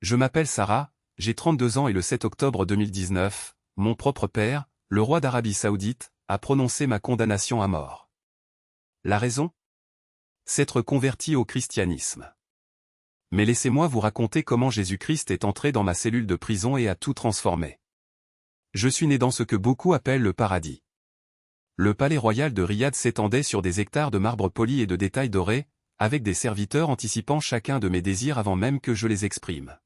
Je m'appelle Sarah, j'ai 32 ans et le 7 octobre 2019, mon propre père, le roi d'Arabie Saoudite, a prononcé ma condamnation à mort. La raison? S'être converti au christianisme. Mais laissez-moi vous raconter comment Jésus-Christ est entré dans ma cellule de prison et a tout transformé. Je suis né dans ce que beaucoup appellent le paradis. Le palais royal de Riyad s'étendait sur des hectares de marbre poli et de détails dorés, avec des serviteurs anticipant chacun de mes désirs avant même que je les exprime.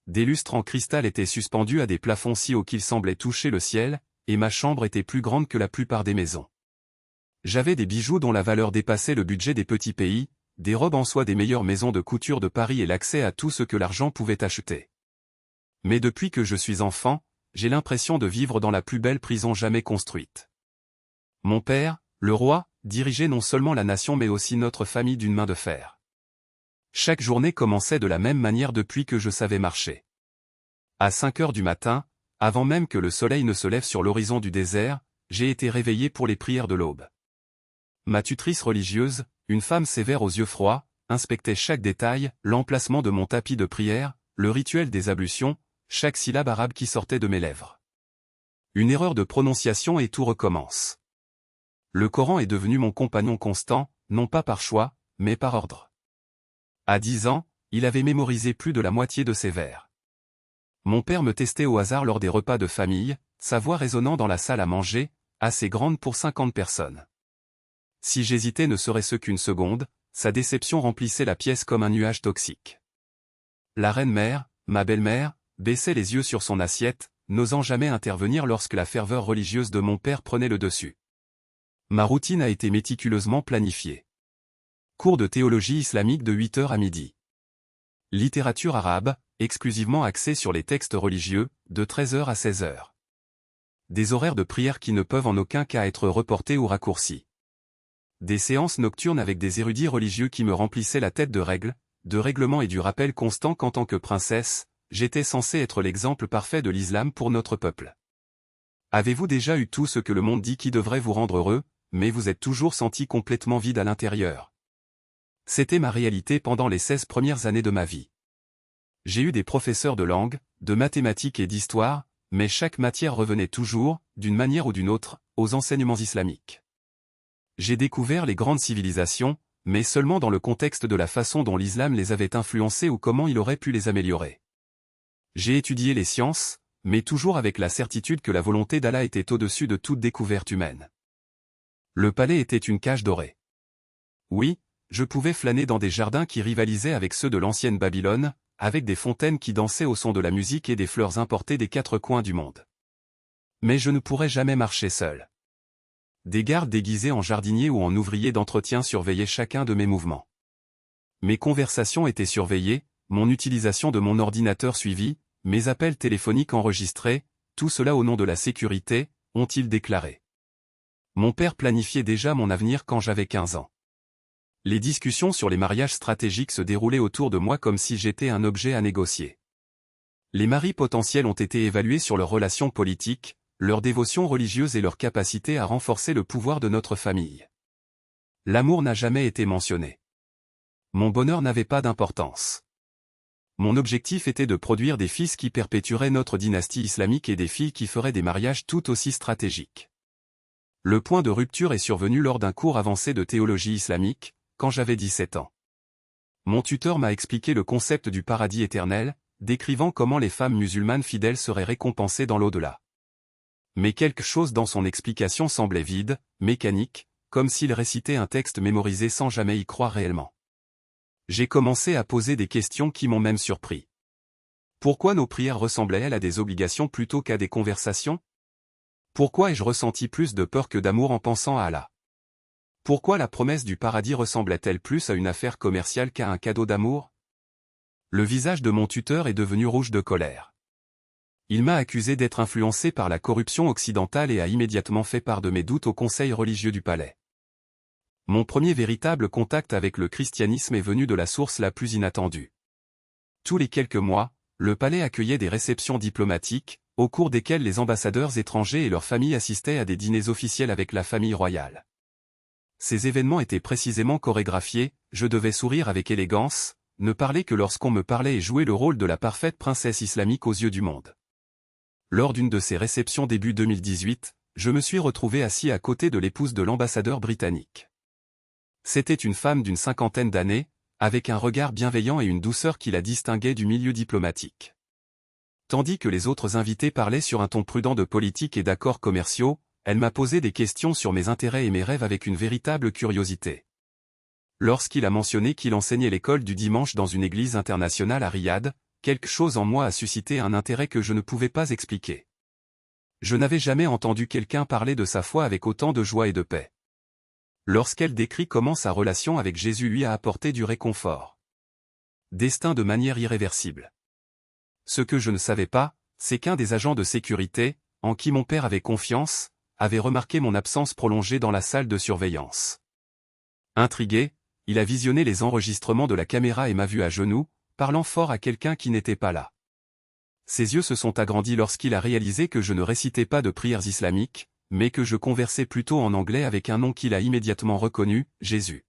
Des lustres en cristal étaient suspendus à des plafonds si hauts qu'ils semblaient toucher le ciel, et ma chambre était plus grande que la plupart des maisons. J'avais des bijoux dont la valeur dépassait le budget des petits pays, des robes en soie des meilleures maisons de couture de Paris et l'accès à tout ce que l'argent pouvait acheter. Mais depuis que je suis enfant, j'ai l'impression de vivre dans la plus belle prison jamais construite. Mon père, le roi, dirigeait non seulement la nation mais aussi notre famille d'une main de fer. Chaque journée commençait de la même manière depuis que je savais marcher. À 5 heures du matin, avant même que le soleil ne se lève sur l'horizon du désert, j'ai été réveillé pour les prières de l'aube. Ma tutrice religieuse, une femme sévère aux yeux froids, inspectait chaque détail, l'emplacement de mon tapis de prière, le rituel des ablutions, chaque syllabe arabe qui sortait de mes lèvres. Une erreur de prononciation et tout recommence. Le Coran est devenu mon compagnon constant, non pas par choix, mais par ordre. À 10 ans, il avait mémorisé plus de la moitié de ses vers. Mon père me testait au hasard lors des repas de famille, sa voix résonnant dans la salle à manger, assez grande pour 50 personnes. Si j'hésitais ne serait-ce qu'une seconde, sa déception remplissait la pièce comme un nuage toxique. La reine-mère, ma belle-mère, baissait les yeux sur son assiette, n'osant jamais intervenir lorsque la ferveur religieuse de mon père prenait le dessus. Ma routine a été méticuleusement planifiée. Cours de théologie islamique de 8h à midi. Littérature arabe, exclusivement axée sur les textes religieux, de 13h à 16h. Des horaires de prière qui ne peuvent en aucun cas être reportés ou raccourcis. Des séances nocturnes avec des érudits religieux qui me remplissaient la tête de règles, de règlements et du rappel constant qu'en tant que princesse, j'étais censée être l'exemple parfait de l'islam pour notre peuple. Avez-vous déjà eu tout ce que le monde dit qui devrait vous rendre heureux, mais vous êtes toujours senti complètement vide à l'intérieur? C'était ma réalité pendant les 16 premières années de ma vie. J'ai eu des professeurs de langue, de mathématiques et d'histoire, mais chaque matière revenait toujours, d'une manière ou d'une autre, aux enseignements islamiques. J'ai découvert les grandes civilisations, mais seulement dans le contexte de la façon dont l'islam les avait influencées ou comment il aurait pu les améliorer. J'ai étudié les sciences, mais toujours avec la certitude que la volonté d'Allah était au-dessus de toute découverte humaine. Le palais était une cage dorée. Oui, je pouvais flâner dans des jardins qui rivalisaient avec ceux de l'ancienne Babylone, avec des fontaines qui dansaient au son de la musique et des fleurs importées des 4 coins du monde. Mais je ne pourrais jamais marcher seul. Des gardes déguisés en jardiniers ou en ouvriers d'entretien surveillaient chacun de mes mouvements. Mes conversations étaient surveillées, mon utilisation de mon ordinateur suivie, mes appels téléphoniques enregistrés, tout cela au nom de la sécurité, ont-ils déclaré. Mon père planifiait déjà mon avenir quand j'avais 15 ans. Les discussions sur les mariages stratégiques se déroulaient autour de moi comme si j'étais un objet à négocier. Les maris potentiels ont été évalués sur leurs relations politiques, leur dévotion religieuse et leur capacité à renforcer le pouvoir de notre famille. L'amour n'a jamais été mentionné. Mon bonheur n'avait pas d'importance. Mon objectif était de produire des fils qui perpétueraient notre dynastie islamique et des filles qui feraient des mariages tout aussi stratégiques. Le point de rupture est survenu lors d'un cours avancé de théologie islamique, quand j'avais 17 ans. Mon tuteur m'a expliqué le concept du paradis éternel, décrivant comment les femmes musulmanes fidèles seraient récompensées dans l'au-delà. Mais quelque chose dans son explication semblait vide, mécanique, comme s'il récitait un texte mémorisé sans jamais y croire réellement. J'ai commencé à poser des questions qui m'ont même surpris. Pourquoi nos prières ressemblaient-elles à des obligations plutôt qu'à des conversations? Pourquoi ai-je ressenti plus de peur que d'amour en pensant à Allah? Pourquoi la promesse du paradis ressemblait-elle plus à une affaire commerciale qu'à un cadeau d'amour? Le visage de mon tuteur est devenu rouge de colère. Il m'a accusé d'être influencé par la corruption occidentale et a immédiatement fait part de mes doutes au conseil religieux du palais. Mon premier véritable contact avec le christianisme est venu de la source la plus inattendue. Tous les quelques mois, le palais accueillait des réceptions diplomatiques, au cours desquelles les ambassadeurs étrangers et leurs familles assistaient à des dîners officiels avec la famille royale. Ces événements étaient précisément chorégraphiés, je devais sourire avec élégance, ne parler que lorsqu'on me parlait et jouer le rôle de la parfaite princesse islamique aux yeux du monde. Lors d'une de ces réceptions début 2018, je me suis retrouvé assis à côté de l'épouse de l'ambassadeur britannique. C'était une femme d'une cinquantaine d'années, avec un regard bienveillant et une douceur qui la distinguait du milieu diplomatique. Tandis que les autres invités parlaient sur un ton prudent de politique et d'accords commerciaux, elle m'a posé des questions sur mes intérêts et mes rêves avec une véritable curiosité. Lorsqu'il a mentionné qu'il enseignait l'école du dimanche dans une église internationale à Riyad, quelque chose en moi a suscité un intérêt que je ne pouvais pas expliquer. Je n'avais jamais entendu quelqu'un parler de sa foi avec autant de joie et de paix. Lorsqu'elle décrit comment sa relation avec Jésus lui a apporté du réconfort. Destin de manière irréversible. Ce que je ne savais pas, c'est qu'un des agents de sécurité, en qui mon père avait confiance, avait remarqué mon absence prolongée dans la salle de surveillance. Intrigué, il a visionné les enregistrements de la caméra et m'a vu à genoux, parlant fort à quelqu'un qui n'était pas là. Ses yeux se sont agrandis lorsqu'il a réalisé que je ne récitais pas de prières islamiques, mais que je conversais plutôt en anglais avec un nom qu'il a immédiatement reconnu, Jésus.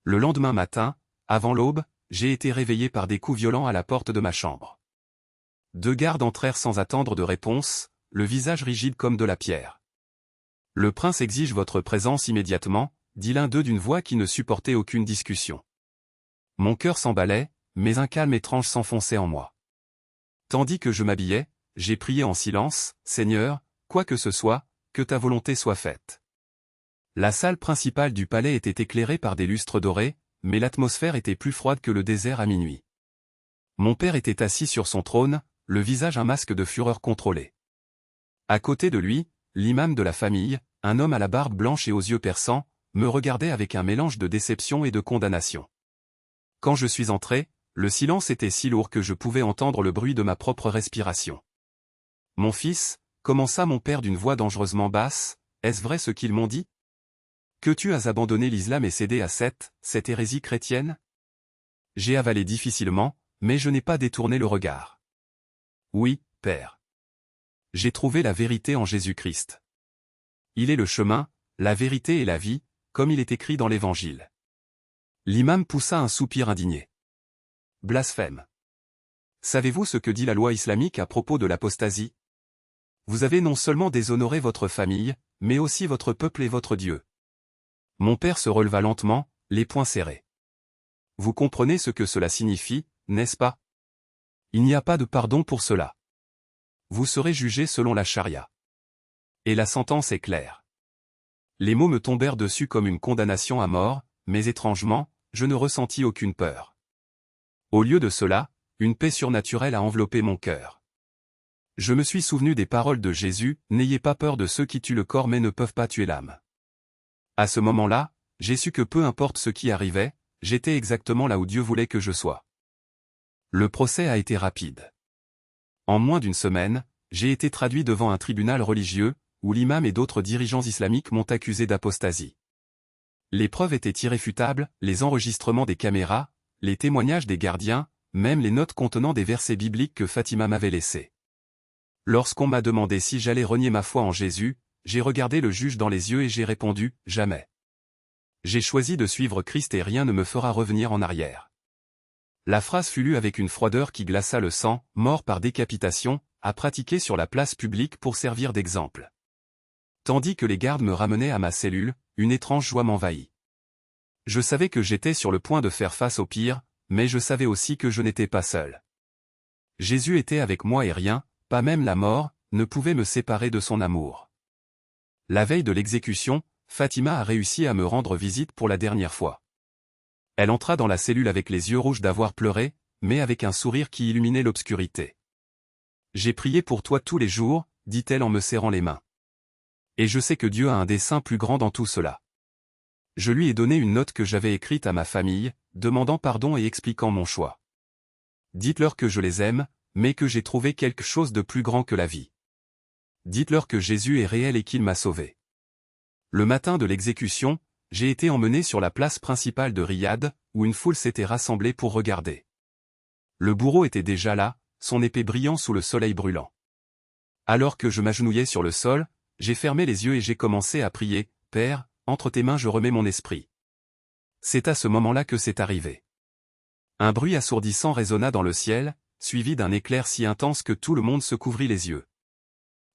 Le lendemain matin, avant l'aube, j'ai été réveillé par des coups violents à la porte de ma chambre. 2 gardes entrèrent sans attendre de réponse, le visage rigide comme de la pierre. « Le prince exige votre présence immédiatement », dit l'un d'eux d'une voix qui ne supportait aucune discussion. Mon cœur s'emballait, mais un calme étrange s'enfonçait en moi. Tandis que je m'habillais, j'ai prié en silence, « Seigneur, quoi que ce soit, que ta volonté soit faite. » La salle principale du palais était éclairée par des lustres dorés, mais l'atmosphère était plus froide que le désert à minuit. Mon père était assis sur son trône, le visage un masque de fureur contrôlée. À côté de lui, l'imam de la famille, un homme à la barbe blanche et aux yeux perçants, me regardait avec un mélange de déception et de condamnation. Quand je suis entré, le silence était si lourd que je pouvais entendre le bruit de ma propre respiration. « Mon fils » commença mon père d'une voix dangereusement basse, « est-ce vrai ce qu'ils m'ont dit? Que tu as abandonné l'islam et cédé à cette hérésie chrétienne ?» J'ai avalé difficilement, mais je n'ai pas détourné le regard. « Oui, père. J'ai trouvé la vérité en Jésus-Christ. Il est le chemin, la vérité et la vie, comme il est écrit dans l'Évangile. » L'imam poussa un soupir indigné. « Blasphème. Savez-vous ce que dit la loi islamique à propos de l'apostasie? Vous avez non seulement déshonoré votre famille, mais aussi votre peuple et votre Dieu. » Mon père se releva lentement, les poings serrés. « Vous comprenez ce que cela signifie, n'est-ce pas? Il n'y a pas de pardon pour cela. Vous serez jugé selon la charia. Et la sentence est claire. » Les mots me tombèrent dessus comme une condamnation à mort, mais étrangement, je ne ressentis aucune peur. Au lieu de cela, une paix surnaturelle a enveloppé mon cœur. Je me suis souvenu des paroles de Jésus, « N'ayez pas peur de ceux qui tuent le corps mais ne peuvent pas tuer l'âme. » À ce moment-là, j'ai su que peu importe ce qui arrivait, j'étais exactement là où Dieu voulait que je sois. Le procès a été rapide. En moins d'une semaine, j'ai été traduit devant un tribunal religieux, où l'imam et d'autres dirigeants islamiques m'ont accusé d'apostasie. Les preuves étaient irréfutables, les enregistrements des caméras, les témoignages des gardiens, même les notes contenant des versets bibliques que Fatima m'avait laissés. Lorsqu'on m'a demandé si j'allais renier ma foi en Jésus, j'ai regardé le juge dans les yeux et j'ai répondu « Jamais. J'ai choisi de suivre Christ et rien ne me fera revenir en arrière. » La phrase fut lue avec une froideur qui glaça le sang, mort par décapitation, à pratiquer sur la place publique pour servir d'exemple. Tandis que les gardes me ramenaient à ma cellule, une étrange joie m'envahit. Je savais que j'étais sur le point de faire face au pire, mais je savais aussi que je n'étais pas seul. Jésus était avec moi et rien, pas même la mort, ne pouvait me séparer de son amour. La veille de l'exécution, Fatima a réussi à me rendre visite pour la dernière fois. Elle entra dans la cellule avec les yeux rouges d'avoir pleuré, mais avec un sourire qui illuminait l'obscurité. « J'ai prié pour toi tous les jours », dit-elle en me serrant les mains. « Et je sais que Dieu a un dessein plus grand dans tout cela. » Je lui ai donné une note que j'avais écrite à ma famille, demandant pardon et expliquant mon choix. « Dites-leur que je les aime, mais que j'ai trouvé quelque chose de plus grand que la vie. Dites-leur que Jésus est réel et qu'il m'a sauvé. » Le matin de l'exécution, j'ai été emmené sur la place principale de Riyad, où une foule s'était rassemblée pour regarder. Le bourreau était déjà là, son épée brillant sous le soleil brûlant. Alors que je m'agenouillais sur le sol, j'ai fermé les yeux et j'ai commencé à prier, « Père, entre tes mains je remets mon esprit. » C'est à ce moment-là que c'est arrivé. Un bruit assourdissant résonna dans le ciel, suivi d'un éclair si intense que tout le monde se couvrit les yeux.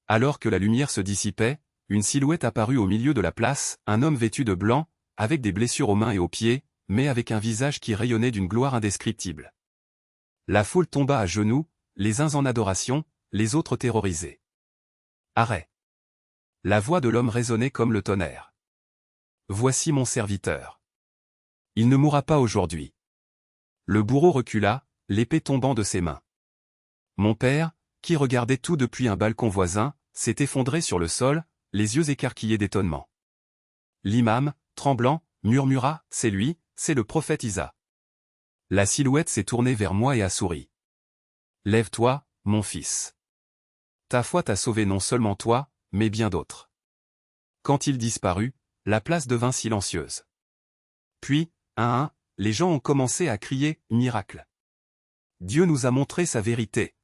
Alors que la lumière se dissipait, une silhouette apparut au milieu de la place, un homme vêtu de blanc, avec des blessures aux mains et aux pieds, mais avec un visage qui rayonnait d'une gloire indescriptible. La foule tomba à genoux, les uns en adoration, les autres terrorisés. Arrêt. La voix de l'homme résonnait comme le tonnerre. Voici mon serviteur. Il ne mourra pas aujourd'hui. Le bourreau recula, l'épée tombant de ses mains. Mon père, qui regardait tout depuis un balcon voisin, s'est effondré sur le sol, les yeux écarquillés d'étonnement. L'imam, tremblant, murmura, « C'est lui, c'est le prophète Isa. » La silhouette s'est tournée vers moi et a souri. « Lève-toi, mon fils. Ta foi t'a sauvé non seulement toi, mais bien d'autres. » Quand il disparut, la place devint silencieuse. Puis, un à un, les gens ont commencé à crier « Miracle !» Dieu nous a montré sa vérité.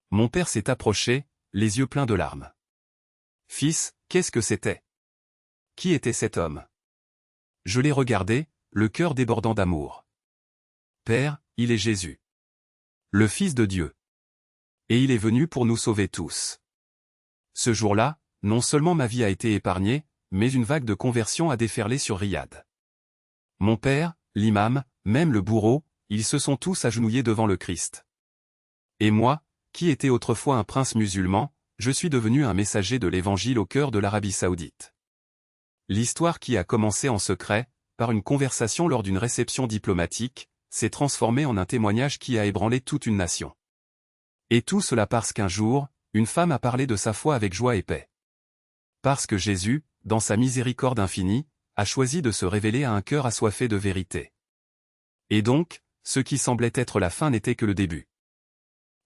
Mon père s'est approché, les yeux pleins de larmes. « Fils, qu'est-ce que c'était? Qui était cet homme? » Je l'ai regardé, le cœur débordant d'amour. « Père, il est Jésus. Le Fils de Dieu. Et il est venu pour nous sauver tous. » Ce jour-là, non seulement ma vie a été épargnée, mais une vague de conversion a déferlé sur Riyad. Mon père, l'imam, même le bourreau, ils se sont tous agenouillés devant le Christ. Et moi, qui étais autrefois un prince musulman, je suis devenu un messager de l'Évangile au cœur de l'Arabie Saoudite. L'histoire qui a commencé en secret, par une conversation lors d'une réception diplomatique, s'est transformée en un témoignage qui a ébranlé toute une nation. Et tout cela parce qu'un jour, une femme a parlé de sa foi avec joie et paix. Parce que Jésus, dans sa miséricorde infinie, a choisi de se révéler à un cœur assoiffé de vérité. Et donc, ce qui semblait être la fin n'était que le début.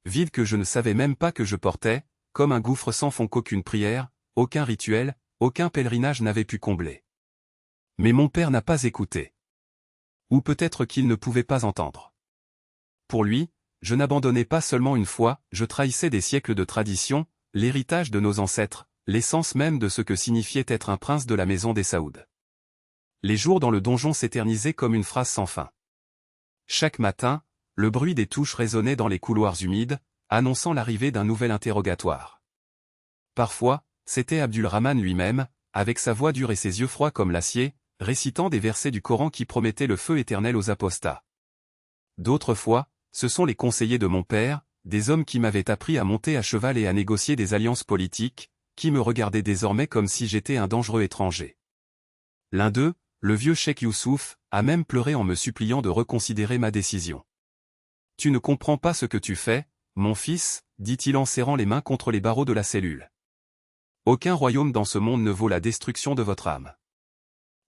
Vide que je ne savais même pas que je portais, comme un gouffre sans fond qu'aucune prière, aucun rituel, aucun pèlerinage n'avait pu combler. Mais mon père n'a pas écouté. Ou peut-être qu'il ne pouvait pas entendre. Pour lui, je n'abandonnais pas seulement une foi, je trahissais des siècles de tradition, l'héritage de nos ancêtres, l'essence même de ce que signifiait être un prince de la maison des Saouds. Les jours dans le donjon s'éternisaient comme une phrase sans fin. Chaque matin, le bruit des touches résonnait dans les couloirs humides, annonçant l'arrivée d'un nouvel interrogatoire. Parfois, c'était Abdulrahman lui-même, avec sa voix dure et ses yeux froids comme l'acier, récitant des versets du Coran qui promettaient le feu éternel aux apostats. D'autres fois, ce sont les conseillers de mon père, des hommes qui m'avaient appris à monter à cheval et à négocier des alliances politiques, qui me regardaient désormais comme si j'étais un dangereux étranger. L'un d'eux, le vieux Cheikh Youssouf, a même pleuré en me suppliant de reconsidérer ma décision. « Tu ne comprends pas ce que tu fais, mon fils, dit-il en serrant les mains contre les barreaux de la cellule. Aucun royaume dans ce monde ne vaut la destruction de votre âme. »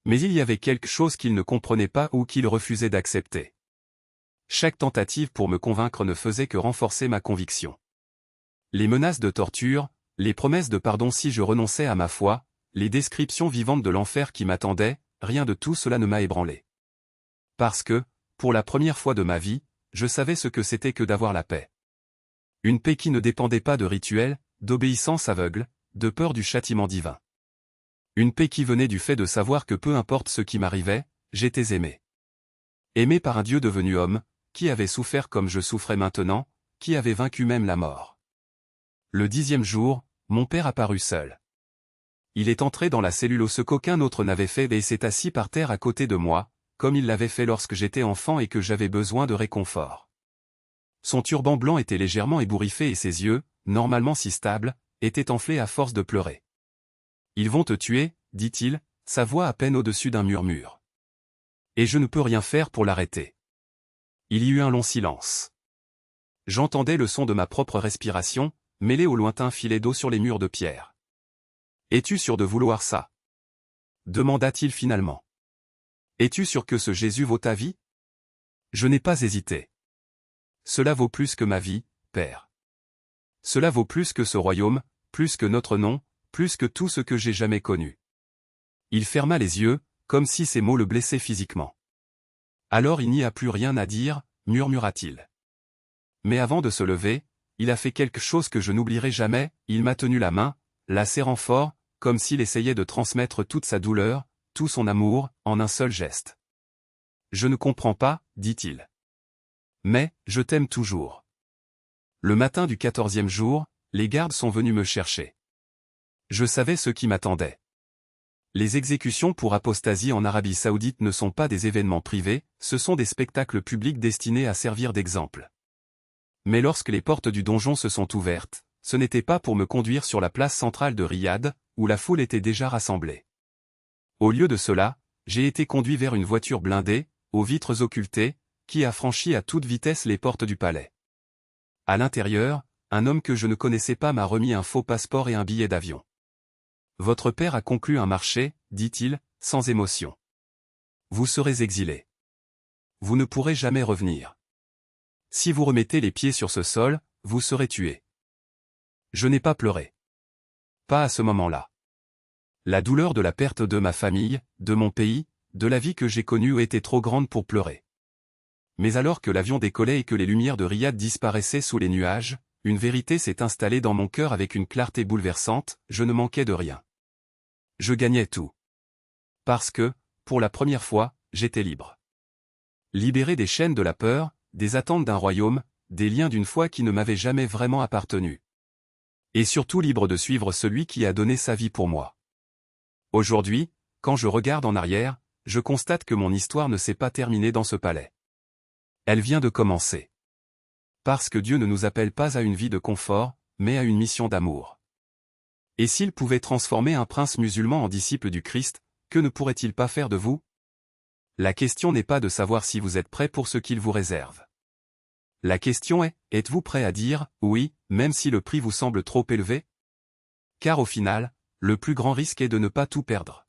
Mais il y avait quelque chose qu'il ne comprenait pas ou qu'il refusait d'accepter. Chaque tentative pour me convaincre ne faisait que renforcer ma conviction. Les menaces de torture, les promesses de pardon si je renonçais à ma foi, les descriptions vivantes de l'enfer qui m'attendait, rien de tout cela ne m'a ébranlé. Parce que, pour la première fois de ma vie, je savais ce que c'était que d'avoir la paix. Une paix qui ne dépendait pas de rituels, d'obéissance aveugle, de peur du châtiment divin. Une paix qui venait du fait de savoir que peu importe ce qui m'arrivait, j'étais aimé. Aimé par un Dieu devenu homme, qui avait souffert comme je souffrais maintenant, qui avait vaincu même la mort. Le 10e jour, mon père apparut seul. Il est entré dans la cellule ce qu'aucun autre n'avait fait et s'est assis par terre à côté de moi, comme il l'avait fait lorsque j'étais enfant et que j'avais besoin de réconfort. Son turban blanc était légèrement ébouriffé et ses yeux, normalement si stables, étaient enflés à force de pleurer. « Ils vont te tuer, dit-il, sa voix à peine au-dessus d'un murmure. Et je ne peux rien faire pour l'arrêter. » Il y eut un long silence. J'entendais le son de ma propre respiration, mêlé au lointain filet d'eau sur les murs de pierre. « Es-tu sûr de vouloir ça? » demanda-t-il finalement. « Es-tu sûr que ce Jésus vaut ta vie? » Je n'ai pas hésité. « Cela vaut plus que ma vie, Père. Cela vaut plus que ce royaume, plus que notre nom, plus que tout ce que j'ai jamais connu. » Il ferma les yeux, comme si ces mots le blessaient physiquement. « Alors il n'y a plus rien à dire, murmura-t-il. Mais avant de se lever, il a fait quelque chose que je n'oublierai jamais, il m'a tenu la main, la serrant fort, comme s'il essayait de transmettre toute sa douleur, tout son amour, en un seul geste. « Je ne comprends pas, dit-il. Mais, je t'aime toujours. Le matin du 14e jour, les gardes sont venus me chercher. Je savais ce qui m'attendait. Les exécutions pour apostasie en Arabie Saoudite ne sont pas des événements privés, ce sont des spectacles publics destinés à servir d'exemple. Mais lorsque les portes du donjon se sont ouvertes, ce n'était pas pour me conduire sur la place centrale de Riyad, où la foule était déjà rassemblée. Au lieu de cela, j'ai été conduit vers une voiture blindée, aux vitres occultées, qui a franchi à toute vitesse les portes du palais. À l'intérieur, un homme que je ne connaissais pas m'a remis un faux passeport et un billet d'avion. Votre père a conclu un marché, dit-il, sans émotion. Vous serez exilé. Vous ne pourrez jamais revenir. Si vous remettez les pieds sur ce sol, vous serez tué. Je n'ai pas pleuré. Pas à ce moment-là. La douleur de la perte de ma famille, de mon pays, de la vie que j'ai connue était trop grande pour pleurer. Mais alors que l'avion décollait et que les lumières de Riyad disparaissaient sous les nuages, une vérité s'est installée dans mon cœur avec une clarté bouleversante, je ne manquais de rien. Je gagnais tout. Parce que, pour la première fois, j'étais libre. Libéré des chaînes de la peur, des attentes d'un royaume, des liens d'une foi qui ne m'avait jamais vraiment appartenu. Et surtout libre de suivre celui qui a donné sa vie pour moi. Aujourd'hui, quand je regarde en arrière, je constate que mon histoire ne s'est pas terminée dans ce palais. Elle vient de commencer. Parce que Dieu ne nous appelle pas à une vie de confort, mais à une mission d'amour. Et s'il pouvait transformer un prince musulman en disciple du Christ, que ne pourrait-il pas faire de vous? La question n'est pas de savoir si vous êtes prêt pour ce qu'il vous réserve. La question est, êtes-vous prêt à dire « oui », même si le prix vous semble trop élevé? Car au final, le plus grand risque est de ne pas tout perdre.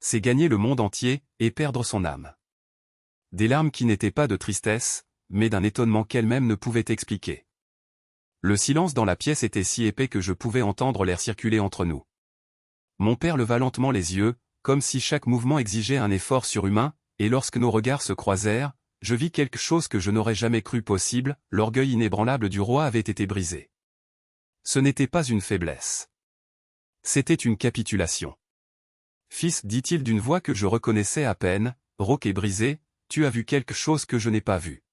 C'est gagner le monde entier, et perdre son âme. Des larmes qui n'étaient pas de tristesse, mais d'un étonnement qu'elle-même ne pouvait expliquer. Le silence dans la pièce était si épais que je pouvais entendre l'air circuler entre nous. Mon père leva lentement les yeux, comme si chaque mouvement exigeait un effort surhumain, et lorsque nos regards se croisèrent, je vis quelque chose que je n'aurais jamais cru possible, l'orgueil inébranlable du roi avait été brisé. Ce n'était pas une faiblesse. C'était une capitulation. Fils, dit-il d'une voix que je reconnaissais à peine, rauque et brisée, tu as vu quelque chose que je n'ai pas vu.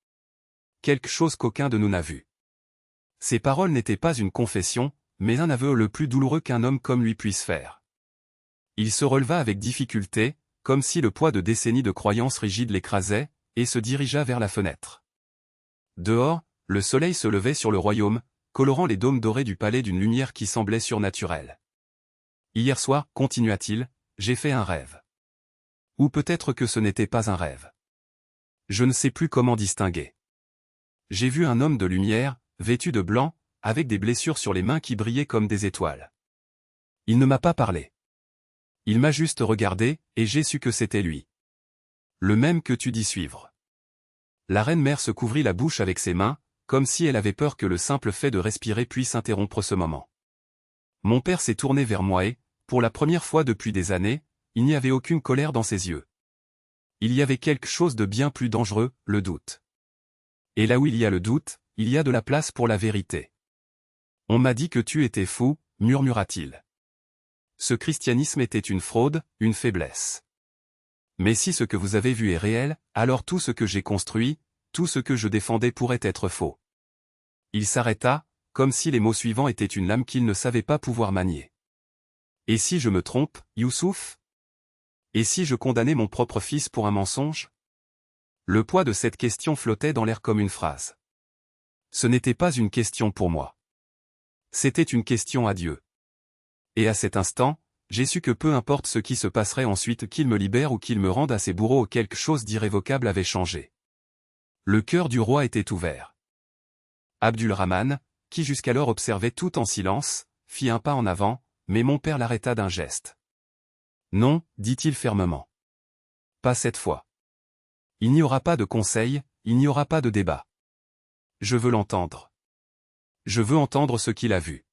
Quelque chose qu'aucun de nous n'a vu. Ces paroles n'étaient pas une confession, mais un aveu le plus douloureux qu'un homme comme lui puisse faire. Il se releva avec difficulté, comme si le poids de décennies de croyances rigides l'écrasait, et se dirigea vers la fenêtre. Dehors, le soleil se levait sur le royaume, colorant les dômes dorés du palais d'une lumière qui semblait surnaturelle. Hier soir, continua-t-il, j'ai fait un rêve. Ou peut-être que ce n'était pas un rêve. Je ne sais plus comment distinguer. J'ai vu un homme de lumière, vêtu de blanc, avec des blessures sur les mains qui brillaient comme des étoiles. Il ne m'a pas parlé. Il m'a juste regardé, et j'ai su que c'était lui. Le même que tu dis suivre. La reine-mère se couvrit la bouche avec ses mains, comme si elle avait peur que le simple fait de respirer puisse interrompre ce moment. Mon père s'est tourné vers moi et, pour la première fois depuis des années, il n'y avait aucune colère dans ses yeux. Il y avait quelque chose de bien plus dangereux, le doute. Et là où il y a le doute, il y a de la place pour la vérité. On m'a dit que tu étais fou, murmura-t-il. Ce christianisme était une fraude, une faiblesse. Mais si ce que vous avez vu est réel, alors tout ce que j'ai construit, tout ce que je défendais pourrait être faux. Il s'arrêta, comme si les mots suivants étaient une lame qu'il ne savait pas pouvoir manier. Et si je me trompe, Youssouf? Et si je condamnais mon propre fils pour un mensonge? Le poids de cette question flottait dans l'air comme une phrase. Ce n'était pas une question pour moi. C'était une question à Dieu. Et à cet instant, j'ai su que peu importe ce qui se passerait ensuite, qu'il me libère ou qu'il me rende à ses bourreaux, quelque chose d'irrévocable avait changé. Le cœur du roi était ouvert. Abdulrahman, qui jusqu'alors observait tout en silence, fit un pas en avant, mais mon père l'arrêta d'un geste. Non, dit-il fermement. Pas cette fois. Il n'y aura pas de conseil, il n'y aura pas de débat. Je veux l'entendre. Je veux entendre ce qu'il a vu.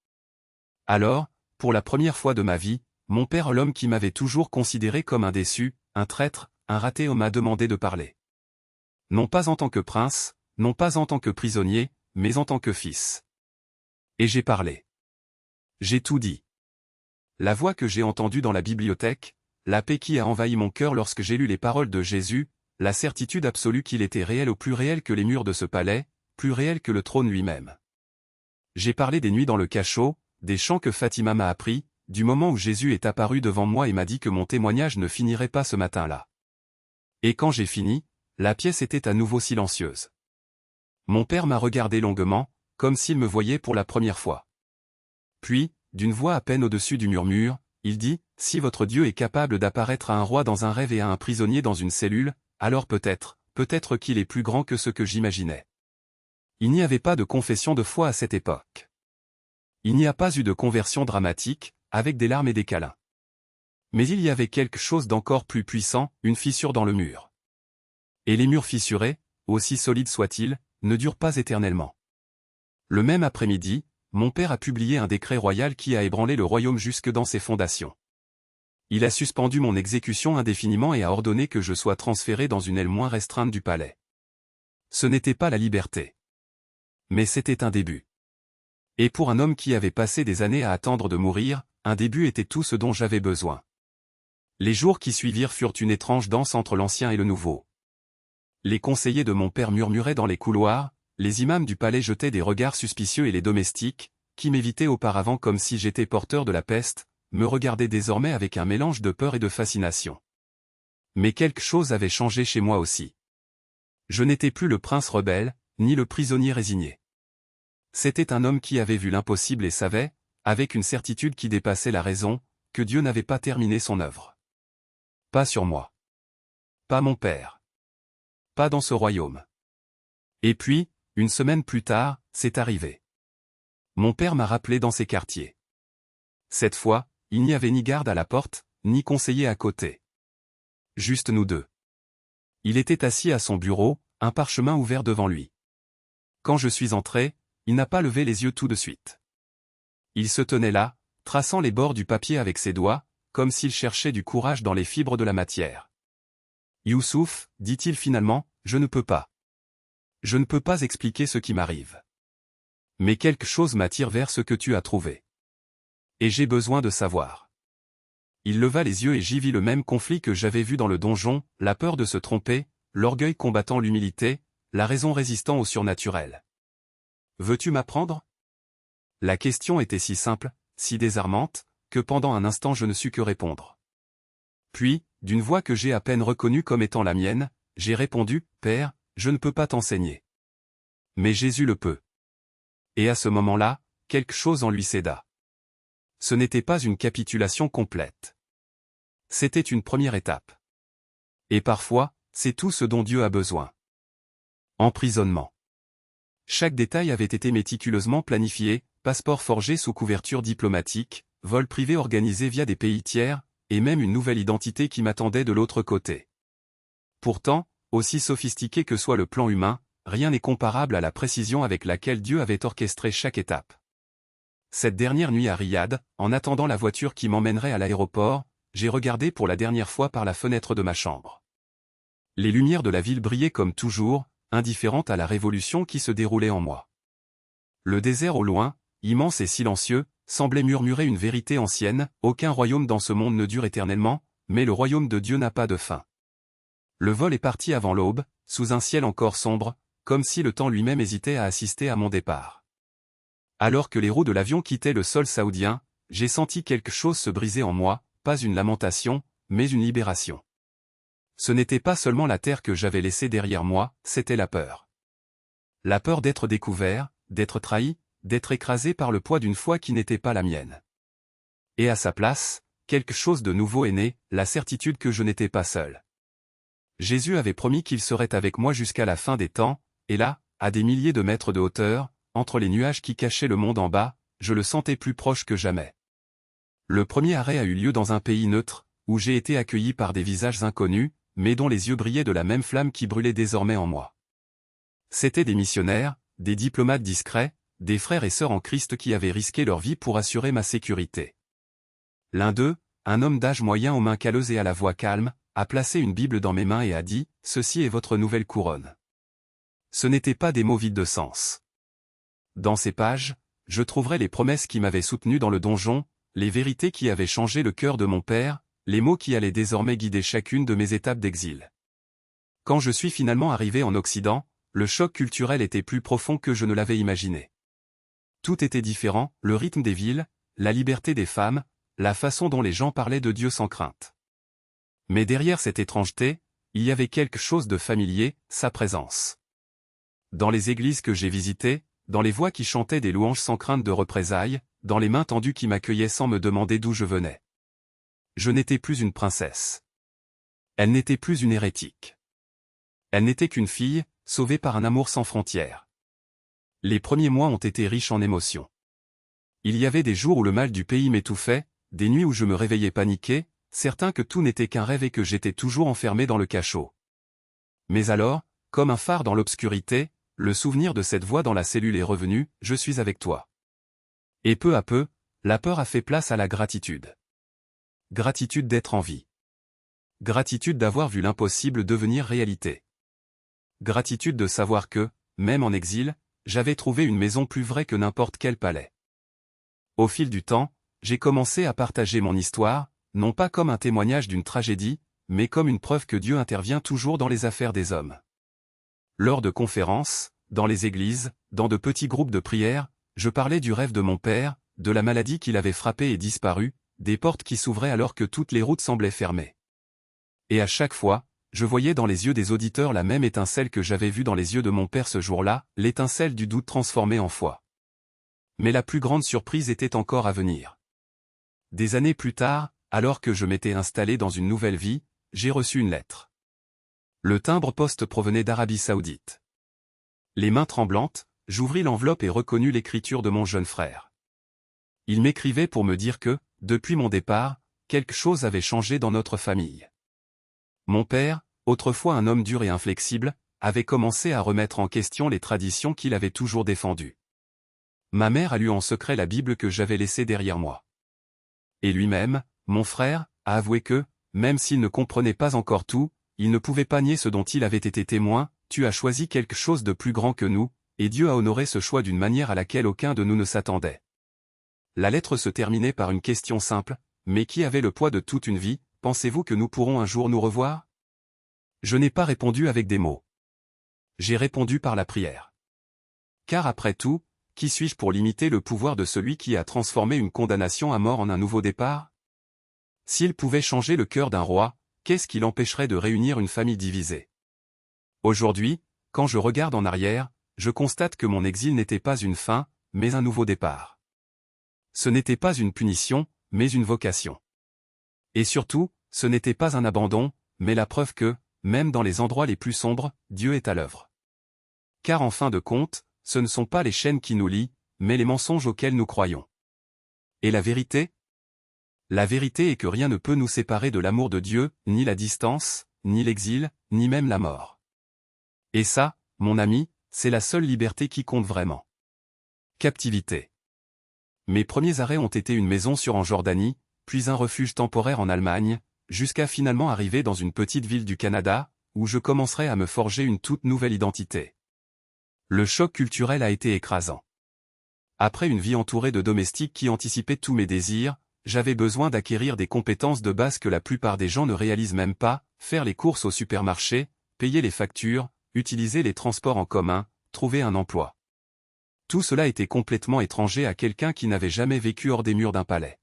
Alors, pour la première fois de ma vie, mon père, l'homme qui m'avait toujours considéré comme un déçu, un traître, un raté, m'a demandé de parler. Non pas en tant que prince, non pas en tant que prisonnier, mais en tant que fils. Et j'ai parlé. J'ai tout dit. La voix que j'ai entendue dans la bibliothèque, la paix qui a envahi mon cœur lorsque j'ai lu les paroles de Jésus, la certitude absolue qu'il était réel au plus réel que les murs de ce palais, plus réel que le trône lui-même. J'ai parlé des nuits dans le cachot, des chants que Fatima m'a appris, du moment où Jésus est apparu devant moi et m'a dit que mon témoignage ne finirait pas ce matin-là. Et quand j'ai fini, la pièce était à nouveau silencieuse. Mon père m'a regardé longuement, comme s'il me voyait pour la première fois. Puis, d'une voix à peine au-dessus du murmure, il dit, « Si votre Dieu est capable d'apparaître à un roi dans un rêve et à un prisonnier dans une cellule, alors peut-être qu'il est plus grand que ce que j'imaginais. » Il n'y avait pas de confession de foi à cette époque. Il n'y a pas eu de conversion dramatique, avec des larmes et des câlins. Mais il y avait quelque chose d'encore plus puissant, une fissure dans le mur. Et les murs fissurés, aussi solides soient-ils, ne durent pas éternellement. Le même après-midi, mon père a publié un décret royal qui a ébranlé le royaume jusque dans ses fondations. Il a suspendu mon exécution indéfiniment et a ordonné que je sois transféré dans une aile moins restreinte du palais. Ce n'était pas la liberté. Mais c'était un début. Et pour un homme qui avait passé des années à attendre de mourir, un début était tout ce dont j'avais besoin. Les jours qui suivirent furent une étrange danse entre l'ancien et le nouveau. Les conseillers de mon père murmuraient dans les couloirs, les imams du palais jetaient des regards suspicieux et les domestiques, qui m'évitaient auparavant comme si j'étais porteur de la peste, me regardaient désormais avec un mélange de peur et de fascination. Mais quelque chose avait changé chez moi aussi. Je n'étais plus le prince rebelle, ni le prisonnier résigné. C'était un homme qui avait vu l'impossible et savait, avec une certitude qui dépassait la raison, que Dieu n'avait pas terminé son œuvre. Pas sur moi. Pas mon père. Pas dans ce royaume. Et puis, une semaine plus tard, c'est arrivé. Mon père m'a rappelé dans ses quartiers. Cette fois, il n'y avait ni garde à la porte, ni conseiller à côté. Juste nous deux. Il était assis à son bureau, un parchemin ouvert devant lui. Quand je suis entré, il n'a pas levé les yeux tout de suite. Il se tenait là, traçant les bords du papier avec ses doigts, comme s'il cherchait du courage dans les fibres de la matière. « Youssouf, dit-il finalement, je ne peux pas. Je ne peux pas expliquer ce qui m'arrive. Mais quelque chose m'attire vers ce que tu as trouvé. Et j'ai besoin de savoir. » Il leva les yeux et j'y vis le même conflit que j'avais vu dans le donjon, la peur de se tromper, l'orgueil combattant l'humilité, la raison résistant au surnaturel. « Veux-tu m'apprendre » La question était si simple, si désarmante, que pendant un instant je ne sus que répondre. Puis, d'une voix que j'ai à peine reconnue comme étant la mienne, j'ai répondu, « Père, je ne peux pas t'enseigner. Mais Jésus le peut. » Et à ce moment-là, quelque chose en lui céda. Ce n'était pas une capitulation complète. C'était une première étape. Et parfois, c'est tout ce dont Dieu a besoin. Emprisonnement. Chaque détail avait été méticuleusement planifié, passeport forgé sous couverture diplomatique, vol privé organisé via des pays tiers, et même une nouvelle identité qui m'attendait de l'autre côté. Pourtant, aussi sophistiqué que soit le plan humain, rien n'est comparable à la précision avec laquelle Dieu avait orchestré chaque étape. Cette dernière nuit à Riyad, en attendant la voiture qui m'emmènerait à l'aéroport, j'ai regardé pour la dernière fois par la fenêtre de ma chambre. Les lumières de la ville brillaient comme toujours, indifférentes à la révolution qui se déroulait en moi. Le désert au loin, immense et silencieux, semblait murmurer une vérité ancienne, aucun royaume dans ce monde ne dure éternellement, mais le royaume de Dieu n'a pas de fin. Le vol est parti avant l'aube, sous un ciel encore sombre, comme si le temps lui-même hésitait à assister à mon départ. Alors que les roues de l'avion quittaient le sol saoudien, j'ai senti quelque chose se briser en moi, pas une lamentation, mais une libération. Ce n'était pas seulement la terre que j'avais laissée derrière moi, c'était la peur. La peur d'être découvert, d'être trahi, d'être écrasé par le poids d'une foi qui n'était pas la mienne. Et à sa place, quelque chose de nouveau est né, la certitude que je n'étais pas seul. Jésus avait promis qu'il serait avec moi jusqu'à la fin des temps, et là, à des milliers de mètres de hauteur, entre les nuages qui cachaient le monde en bas, je le sentais plus proche que jamais. Le premier arrêt a eu lieu dans un pays neutre, où j'ai été accueilli par des visages inconnus, mais dont les yeux brillaient de la même flamme qui brûlait désormais en moi. C'étaient des missionnaires, des diplomates discrets, des frères et sœurs en Christ qui avaient risqué leur vie pour assurer ma sécurité. L'un d'eux, un homme d'âge moyen aux mains calleuses et à la voix calme, a placé une Bible dans mes mains et a dit « Ceci est votre nouvelle couronne ». Ce n'étaient pas des mots vides de sens. Dans ces pages, je trouverai les promesses qui m'avaient soutenu dans le donjon, les vérités qui avaient changé le cœur de mon père, les mots qui allaient désormais guider chacune de mes étapes d'exil. Quand je suis finalement arrivé en Occident, le choc culturel était plus profond que je ne l'avais imaginé. Tout était différent, le rythme des villes, la liberté des femmes, la façon dont les gens parlaient de Dieu sans crainte. Mais derrière cette étrangeté, il y avait quelque chose de familier, sa présence. Dans les églises que j'ai visitées, dans les voix qui chantaient des louanges sans crainte de représailles, dans les mains tendues qui m'accueillaient sans me demander d'où je venais. Je n'étais plus une princesse. Elle n'était plus une hérétique. Elle n'était qu'une fille, sauvée par un amour sans frontières. Les premiers mois ont été riches en émotions. Il y avait des jours où le mal du pays m'étouffait, des nuits où je me réveillais paniqué, certain que tout n'était qu'un rêve et que j'étais toujours enfermé dans le cachot. Mais alors, comme un phare dans l'obscurité, le souvenir de cette voix dans la cellule est revenu, « Je suis avec toi ». Et peu à peu, la peur a fait place à la gratitude. Gratitude d'être en vie. Gratitude d'avoir vu l'impossible devenir réalité. Gratitude de savoir que, même en exil, j'avais trouvé une maison plus vraie que n'importe quel palais. Au fil du temps, j'ai commencé à partager mon histoire, non pas comme un témoignage d'une tragédie, mais comme une preuve que Dieu intervient toujours dans les affaires des hommes. Lors de conférences, dans les églises, dans de petits groupes de prière, je parlais du rêve de mon père, de la maladie qui l'avait frappé et disparu, des portes qui s'ouvraient alors que toutes les routes semblaient fermées. Et à chaque fois, je voyais dans les yeux des auditeurs la même étincelle que j'avais vue dans les yeux de mon père ce jour-là, l'étincelle du doute transformée en foi. Mais la plus grande surprise était encore à venir. Des années plus tard, alors que je m'étais installé dans une nouvelle vie, j'ai reçu une lettre. Le timbre-poste provenait d'Arabie Saoudite. Les mains tremblantes, j'ouvris l'enveloppe et reconnus l'écriture de mon jeune frère. Il m'écrivait pour me dire que, depuis mon départ, quelque chose avait changé dans notre famille. Mon père, autrefois un homme dur et inflexible, avait commencé à remettre en question les traditions qu'il avait toujours défendues. Ma mère a lu en secret la Bible que j'avais laissée derrière moi. Et lui-même, mon frère, a avoué que, même s'il ne comprenait pas encore tout, il ne pouvait pas nier ce dont il avait été témoin, « Tu as choisi quelque chose de plus grand que nous, et Dieu a honoré ce choix d'une manière à laquelle aucun de nous ne s'attendait. » La lettre se terminait par une question simple, mais qui avait le poids de toute une vie, « Pensez-vous que nous pourrons un jour nous revoir ?» Je n'ai pas répondu avec des mots. J'ai répondu par la prière. Car après tout, qui suis-je pour limiter le pouvoir de celui qui a transformé une condamnation à mort en un nouveau départ? S'il pouvait changer le cœur d'un roi, qu'est-ce qui l'empêcherait de réunir une famille divisée? Aujourd'hui, quand je regarde en arrière, je constate que mon exil n'était pas une fin, mais un nouveau départ. Ce n'était pas une punition, mais une vocation. Et surtout, ce n'était pas un abandon, mais la preuve que, même dans les endroits les plus sombres, Dieu est à l'œuvre. Car en fin de compte, ce ne sont pas les chaînes qui nous lient, mais les mensonges auxquels nous croyons. Et la vérité? La vérité est que rien ne peut nous séparer de l'amour de Dieu, ni la distance, ni l'exil, ni même la mort. Et ça, mon ami, c'est la seule liberté qui compte vraiment. Captivité. Mes premiers arrêts ont été une maison en Jordanie, puis un refuge temporaire en Allemagne, jusqu'à finalement arriver dans une petite ville du Canada, où je commencerai à me forger une toute nouvelle identité. Le choc culturel a été écrasant. Après une vie entourée de domestiques qui anticipaient tous mes désirs, j'avais besoin d'acquérir des compétences de base que la plupart des gens ne réalisent même pas, faire les courses au supermarché, payer les factures, utiliser les transports en commun, trouver un emploi. Tout cela était complètement étranger à quelqu'un qui n'avait jamais vécu hors des murs d'un palais.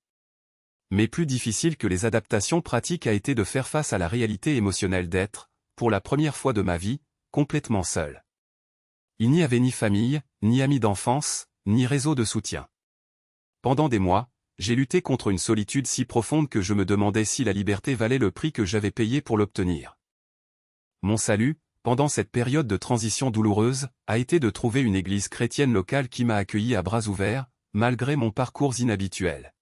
Mais plus difficile que les adaptations pratiques a été de faire face à la réalité émotionnelle d'être, pour la première fois de ma vie, complètement seul. Il n'y avait ni famille, ni amis d'enfance, ni réseau de soutien. Pendant des mois, j'ai lutté contre une solitude si profonde que je me demandais si la liberté valait le prix que j'avais payé pour l'obtenir. Mon salut, pendant cette période de transition douloureuse, a été de trouver une église chrétienne locale qui m'a accueilli à bras ouverts, malgré mon parcours inhabituel.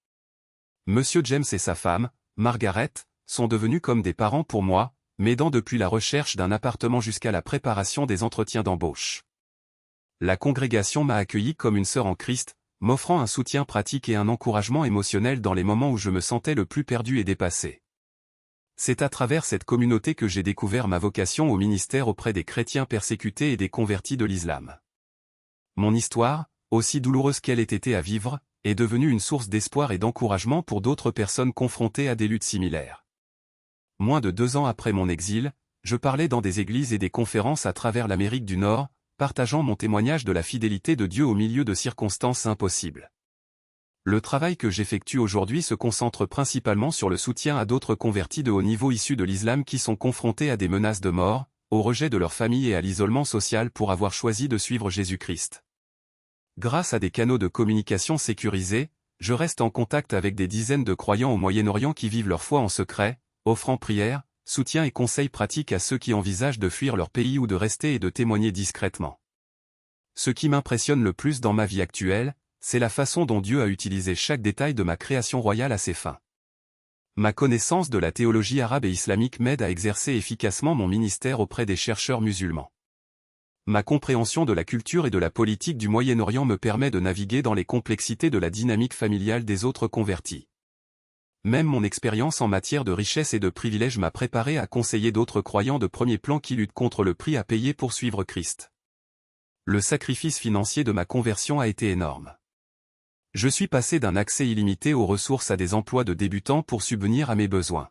Monsieur James et sa femme, Margaret, sont devenus comme des parents pour moi, m'aidant depuis la recherche d'un appartement jusqu'à la préparation des entretiens d'embauche. La congrégation m'a accueilli comme une sœur en Christ, m'offrant un soutien pratique et un encouragement émotionnel dans les moments où je me sentais le plus perdu et dépassé. C'est à travers cette communauté que j'ai découvert ma vocation au ministère auprès des chrétiens persécutés et des convertis de l'islam. Mon histoire, aussi douloureuse qu'elle ait été à vivre, est devenue une source d'espoir et d'encouragement pour d'autres personnes confrontées à des luttes similaires. Moins de 2 ans après mon exil, je parlais dans des églises et des conférences à travers l'Amérique du Nord, partageant mon témoignage de la fidélité de Dieu au milieu de circonstances impossibles. Le travail que j'effectue aujourd'hui se concentre principalement sur le soutien à d'autres convertis de haut niveau issus de l'islam qui sont confrontés à des menaces de mort, au rejet de leur famille et à l'isolement social pour avoir choisi de suivre Jésus-Christ. Grâce à des canaux de communication sécurisés, je reste en contact avec des dizaines de croyants au Moyen-Orient qui vivent leur foi en secret, offrant prières, soutien et conseils pratiques à ceux qui envisagent de fuir leur pays ou de rester et de témoigner discrètement. Ce qui m'impressionne le plus dans ma vie actuelle, c'est la façon dont Dieu a utilisé chaque détail de ma création royale à ses fins. Ma connaissance de la théologie arabe et islamique m'aide à exercer efficacement mon ministère auprès des chercheurs musulmans. Ma compréhension de la culture et de la politique du Moyen-Orient me permet de naviguer dans les complexités de la dynamique familiale des autres convertis. Même mon expérience en matière de richesse et de privilèges m'a préparé à conseiller d'autres croyants de premier plan qui luttent contre le prix à payer pour suivre Christ. Le sacrifice financier de ma conversion a été énorme. Je suis passé d'un accès illimité aux ressources à des emplois de débutants pour subvenir à mes besoins.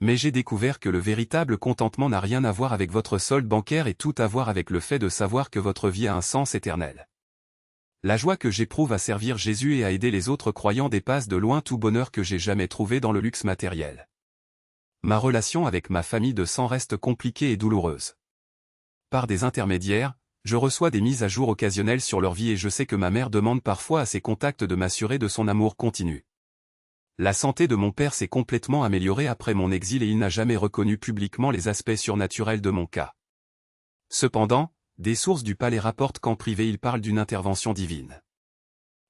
Mais j'ai découvert que le véritable contentement n'a rien à voir avec votre solde bancaire et tout à voir avec le fait de savoir que votre vie a un sens éternel. La joie que j'éprouve à servir Jésus et à aider les autres croyants dépasse de loin tout bonheur que j'ai jamais trouvé dans le luxe matériel. Ma relation avec ma famille de sang reste compliquée et douloureuse. Par des intermédiaires, je reçois des mises à jour occasionnelles sur leur vie et je sais que ma mère demande parfois à ses contacts de m'assurer de son amour continu. La santé de mon père s'est complètement améliorée après mon exil et il n'a jamais reconnu publiquement les aspects surnaturels de mon cas. Cependant, des sources du palais rapportent qu'en privé il parle d'une intervention divine.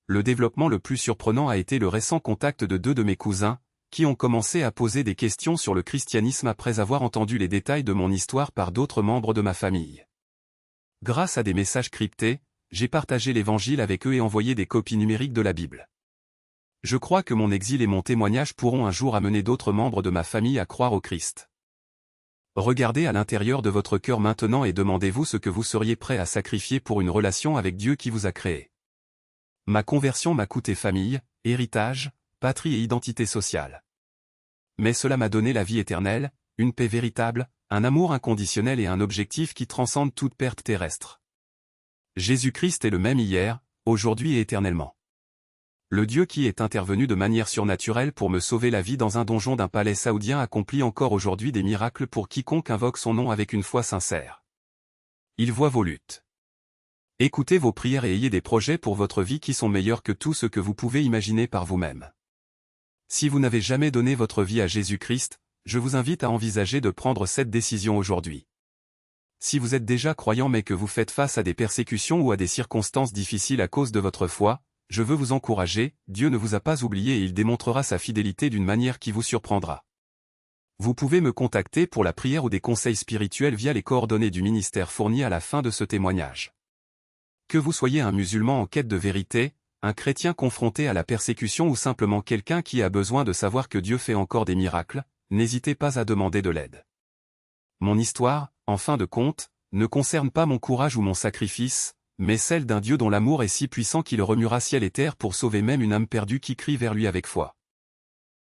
Le développement le plus surprenant a été le récent contact de 2 de mes cousins, qui ont commencé à poser des questions sur le christianisme après avoir entendu les détails de mon histoire par d'autres membres de ma famille. Grâce à des messages cryptés, j'ai partagé l'Évangile avec eux et envoyé des copies numériques de la Bible. Je crois que mon exil et mon témoignage pourront un jour amener d'autres membres de ma famille à croire au Christ. Regardez à l'intérieur de votre cœur maintenant et demandez-vous ce que vous seriez prêt à sacrifier pour une relation avec Dieu qui vous a créé. Ma conversion m'a coûté famille, héritage, patrie et identité sociale. Mais cela m'a donné la vie éternelle, une paix véritable, un amour inconditionnel et un objectif qui transcende toute perte terrestre. Jésus-Christ est le même hier, aujourd'hui et éternellement. Le Dieu qui est intervenu de manière surnaturelle pour me sauver la vie dans un donjon d'un palais saoudien accomplit encore aujourd'hui des miracles pour quiconque invoque son nom avec une foi sincère. Il voit vos luttes. Écoutez vos prières et ayez des projets pour votre vie qui sont meilleurs que tout ce que vous pouvez imaginer par vous-même. Si vous n'avez jamais donné votre vie à Jésus-Christ, je vous invite à envisager de prendre cette décision aujourd'hui. Si vous êtes déjà croyant mais que vous faites face à des persécutions ou à des circonstances difficiles à cause de votre foi, je veux vous encourager, Dieu ne vous a pas oublié et il démontrera sa fidélité d'une manière qui vous surprendra. Vous pouvez me contacter pour la prière ou des conseils spirituels via les coordonnées du ministère fournies à la fin de ce témoignage. Que vous soyez un musulman en quête de vérité, un chrétien confronté à la persécution ou simplement quelqu'un qui a besoin de savoir que Dieu fait encore des miracles, n'hésitez pas à demander de l'aide. Mon histoire, en fin de compte, ne concerne pas mon courage ou mon sacrifice, mais celle d'un Dieu dont l'amour est si puissant qu'il remuera ciel et terre pour sauver même une âme perdue qui crie vers lui avec foi.